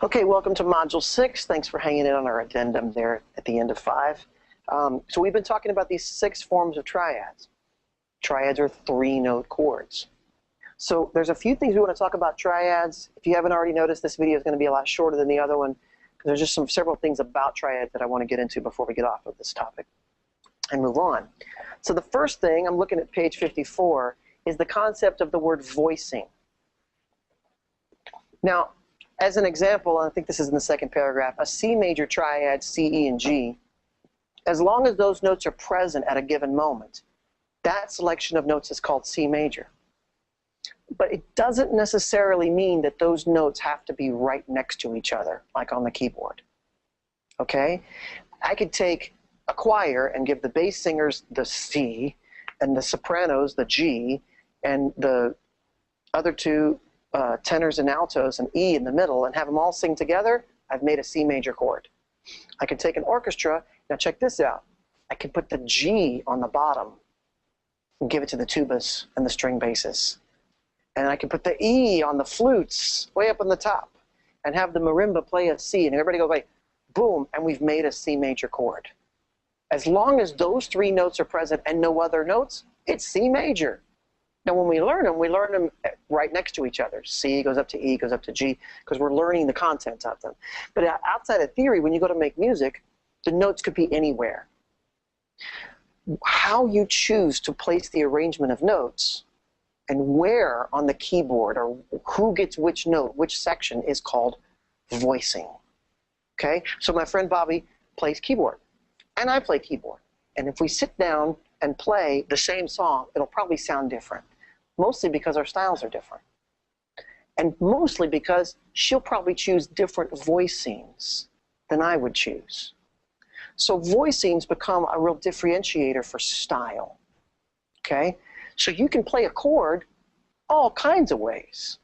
Okay, welcome to Module 6. Thanks for hanging in on our addendum there at the end of 5. So we've been talking about these 6 forms of triads. Triads are 3-note chords. So there's a few things we want to talk about triads. If you haven't already noticed, this video is going to be a lot shorter than the other one, because there's just several things about triads that I want to get into before we get off of this topic and move on. So the first thing, I'm looking at page 54, is the concept of the word voicing. Now, as an example, I think this is in the second paragraph, a C major triad, C, E, and G, as long as those notes are present at a given moment, that selection of notes is called C major. But it doesn't necessarily mean that those notes have to be right next to each other, like on the keyboard. Okay? I could take a choir and give the bass singers the C, and the sopranos the G, and the other two tenors and altos an E in the middle, and have them all sing together. I've made a C major chord. I can take an orchestra. Now check this out. I can put the G on the bottom and give it to the tubas and the string basses. And I can put the E on the flutes way up on the top and have the marimba play a C, and everybody go like, boom, and we've made a C major chord. As long as those 3 notes are present and no other notes, it's C major. Now when we learn them right next to each other. C goes up to E, goes up to G, because we're learning the content of them. But outside of theory, when you go to make music, the notes could be anywhere. How you choose to place the arrangement of notes and where on the keyboard, or who gets which note, which section, is called voicing. Okay? So my friend Bobby plays keyboard, and I play keyboard. And if we sit down and play the same song, it'll probably sound different. Mostly because our styles are different. And mostly because she'll probably choose different voicings than I would choose. So voicings become a real differentiator for style. Okay? So you can play a chord all kinds of ways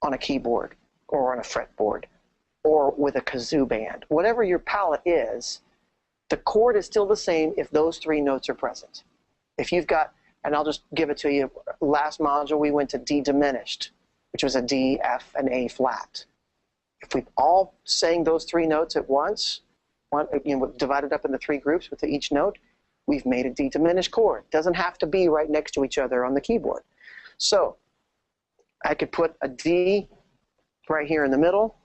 on a keyboard or on a fretboard or with a kazoo band. Whatever your palette is, the chord is still the same if those 3 notes are present. If you've got, and I'll just give it to you, last module we went to D diminished, which was a D, F, and A flat. If we all sang those 3 notes at once, divided up into 3 groups with each note, we've made a D diminished chord. It doesn't have to be right next to each other on the keyboard. So I could put a D right here in the middle,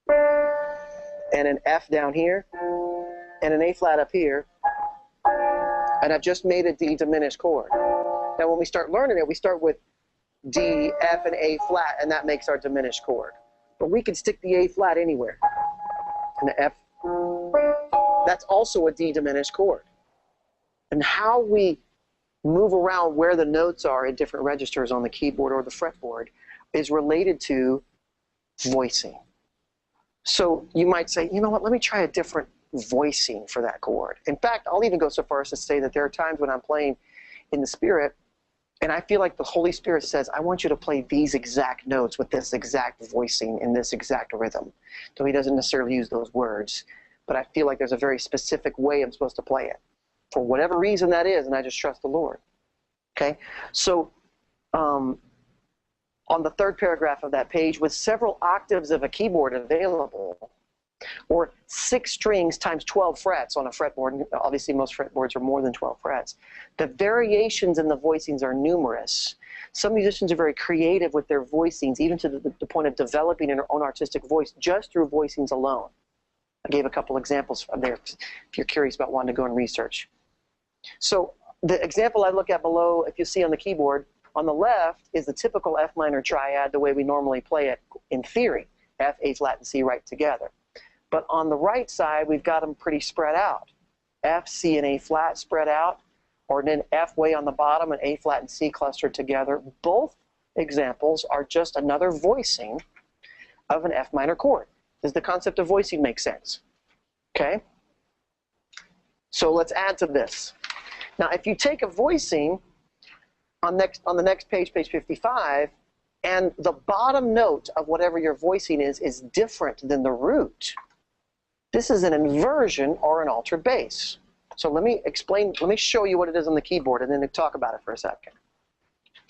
and an F down here, and an A flat up here, and I've just made a D diminished chord. Now when we start learning it, we start with D, F, and A flat, and that makes our diminished chord. But we can stick the A flat anywhere. And the F, that's also a D diminished chord. And how we move around where the notes are in different registers on the keyboard or the fretboard is related to voicing. So you might say, you know what, let me try a different voicing for that chord. In fact, I'll even go so far as to say that there are times when I'm playing in the Spirit and I feel like the Holy Spirit says, I want you to play these exact notes with this exact voicing in this exact rhythm. So he doesn't necessarily use those words, but I feel like there's a very specific way I'm supposed to play it. For whatever reason that is, and I just trust the Lord. Okay? So on the 3rd paragraph of that page, with several octaves of a keyboard available, or 6 strings times 12 frets on a fretboard, and obviously most fretboards are more than 12 frets, the variations in the voicings are numerous. Some musicians are very creative with their voicings, even to the point of developing their own artistic voice just through voicings alone. I gave a couple examples there if you're curious about wanting to go and research. So the example I look at below, if you see on the keyboard, on the left is the typical F minor triad, the way we normally play it in theory, F, A flat, and C right together. But on the right side, we've got them pretty spread out. F, C, and A flat spread out, or then F way on the bottom and A flat and C clustered together. Both examples are just another voicing of an F minor chord. Does the concept of voicing make sense? Okay? So let's add to this. Now, if you take a voicing on the next page, page 55, and the bottom note of whatever your voicing is different than the root, this is an inversion or an altered bass. So let me show you what it is on the keyboard and then talk about it for a second.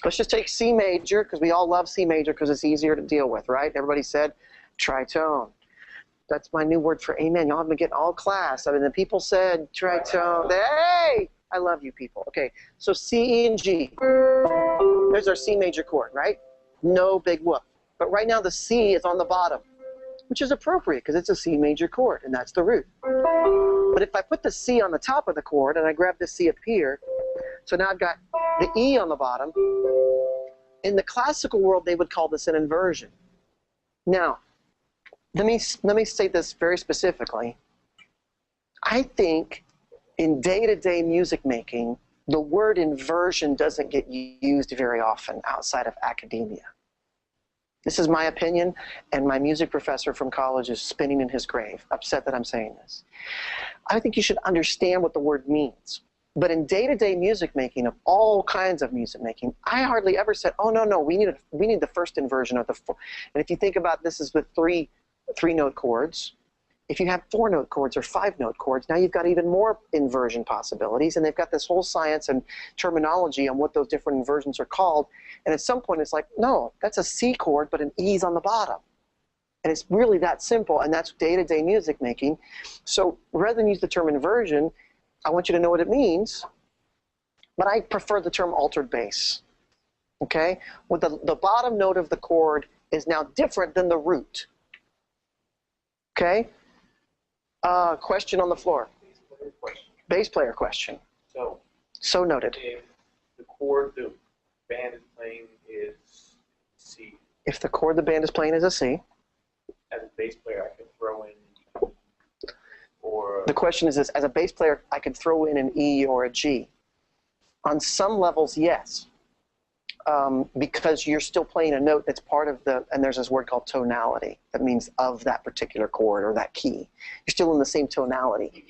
Let's just take C major, because we all love C major because it's easier to deal with, right? Everybody said Tritone. That's my new word for amen. Y'all have been getting all class. I mean, the people said tritone. Hey, I love you people. Okay, so C, E, and G. There's our C major chord, right? No big whoop. But right now the C is on the bottom, which is appropriate because it's a C major chord, and that's the root. But if I put the C on the top of the chord and I grab the C up here, so now I've got the E on the bottom. In the classical world, they would call this an inversion. Now, let me say this very specifically. I think in day-to-day music making, the word inversion doesn't get used very often outside of academia. This is my opinion, and my music professor from college is spinning in his grave, upset that I'm saying this. I think you should understand what the word means. But in day-to-day music making, of all kinds of music making, I hardly ever said, oh, no, we need the first inversion of the four. And if you think about this is with three-note chords, if you have 4-note chords or 5-note chords, now you've got even more inversion possibilities, and they've got this whole science and terminology on what those different inversions are called. And at some point, it's like, no, that's a C chord, but an E's on the bottom. And it's really that simple, and that's day-to-day music making. So rather than use the term inversion, I want you to know what it means, but I prefer the term altered bass. Okay? Well, the bottom note of the chord is now different than the root. Okay? Question on the floor. Bass player question. So noted. If the chord the band is playing is C. If the chord the band is playing is a C. As a bass player, I can throw in or... The question is this, as a bass player, I could throw in an E or a G. On some levels, yes. Because you're still playing a note that's part of the, and there's this word called tonality, that means of that particular chord or that key. You're still in the same tonality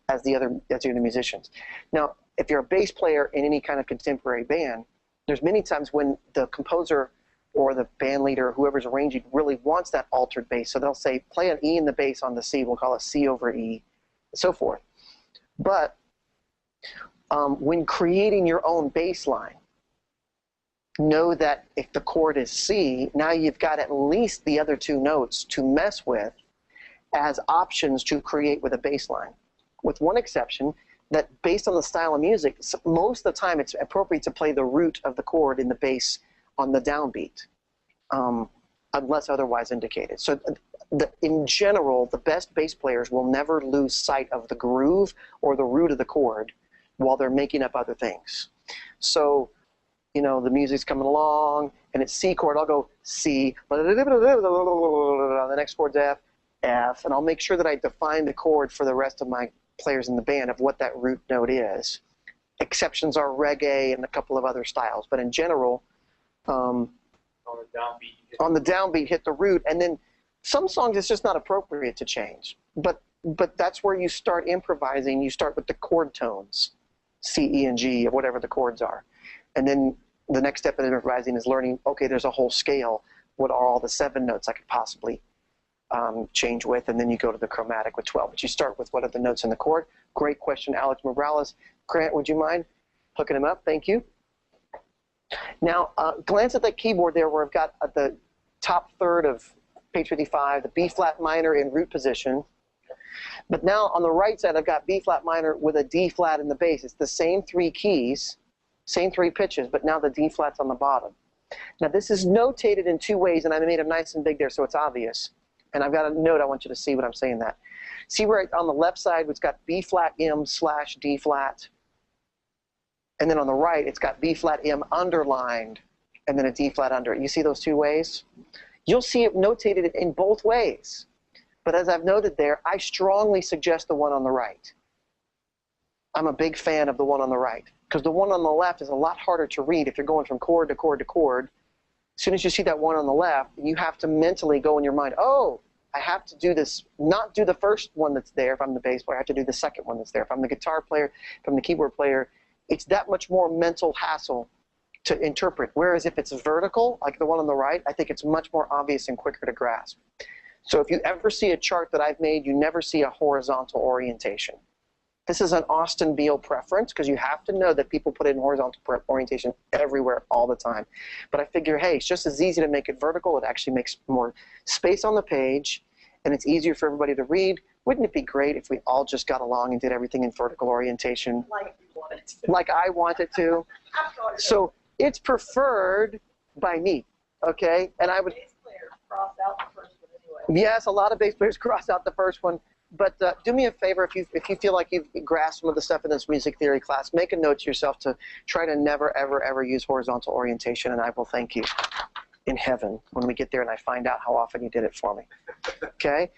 as the other musicians. Now, if you're a bass player in any kind of contemporary band, there's many times when the composer or the band leader, whoever's arranging, really wants that altered bass. So they'll say, play an E in the bass on the C, we'll call it C over E, and so forth. But when creating your own bass line, know that if the chord is C, now you've got at least the other two notes to mess with as options to create with a bass line. With one exception, that based on the style of music, most of the time it's appropriate to play the root of the chord in the bass on the downbeat, unless otherwise indicated. So in general, the best bass players will never lose sight of the groove or the root of the chord while they're making up other things. So, you know, the music's coming along, and it's C chord, I'll go C, the next chord's F, F, and I'll make sure that I define the chord for the rest of my players in the band of what that root note is. Exceptions are reggae and a couple of other styles, but in general, on the downbeat, hit the root, and then some songs it's just not appropriate to change. But that's where you start improvising. You start with the chord tones, C, E, and G, or whatever the chords are. And then the next step in improvising is learning, okay, there's a whole scale. What are all the 7 notes I could possibly change with? And then you go to the chromatic with 12. But you start with what are the notes in the chord. Great question, Alex Morales. Grant, would you mind hooking him up? Thank you. Now, glance at that keyboard there where I've got the top third of page 55, the B flat minor in root position. But now on the right side, I've got B flat minor with a D flat in the bass. It's the same 3 keys, same 3 pitches, but now the D flat's on the bottom. Now this is notated in 2 ways, and I made them nice and big there so it's obvious. And I've got a note I want you to see when I'm saying that. See where on the left side it's got B flat M / D flat. And then on the right, it's got B flat M underlined, and then a D flat under it. You see those 2 ways? You'll see it notated in both ways. But as I've noted there, I strongly suggest the one on the right. I'm a big fan of the one on the right, because the one on the left is a lot harder to read if you're going from chord to chord to chord. As soon as you see that one on the left, you have to mentally go in your mind, oh, I have to do this, not do the first one that's there if I'm the bass player, I have to do the second one that's there. If I'm the guitar player, if I'm the keyboard player, it's that much more mental hassle to interpret. Whereas if it's vertical, like the one on the right, I think it's much more obvious and quicker to grasp. So if you ever see a chart that I've made, you never see a horizontal orientation. This is an Austin Biel preference because you have to know that people put it in horizontal orientation everywhere all the time. But I figure, hey, it's just as easy to make it vertical. It actually makes more space on the page, and it's easier for everybody to read. Wouldn't it be great if we all just got along and did everything in vertical orientation? Like you wanted to. Like I wanted to. So it's preferred by me, okay? And I would. Bass player cross out the first one anyway. Yes, a lot of bass players cross out the first one. But do me a favor, if you feel like you've grasped some of the stuff in this music theory class, make a note to yourself to try to never, ever, ever use horizontal orientation, and I will thank you in heaven when we get there and I find out how often you did it for me. Okay?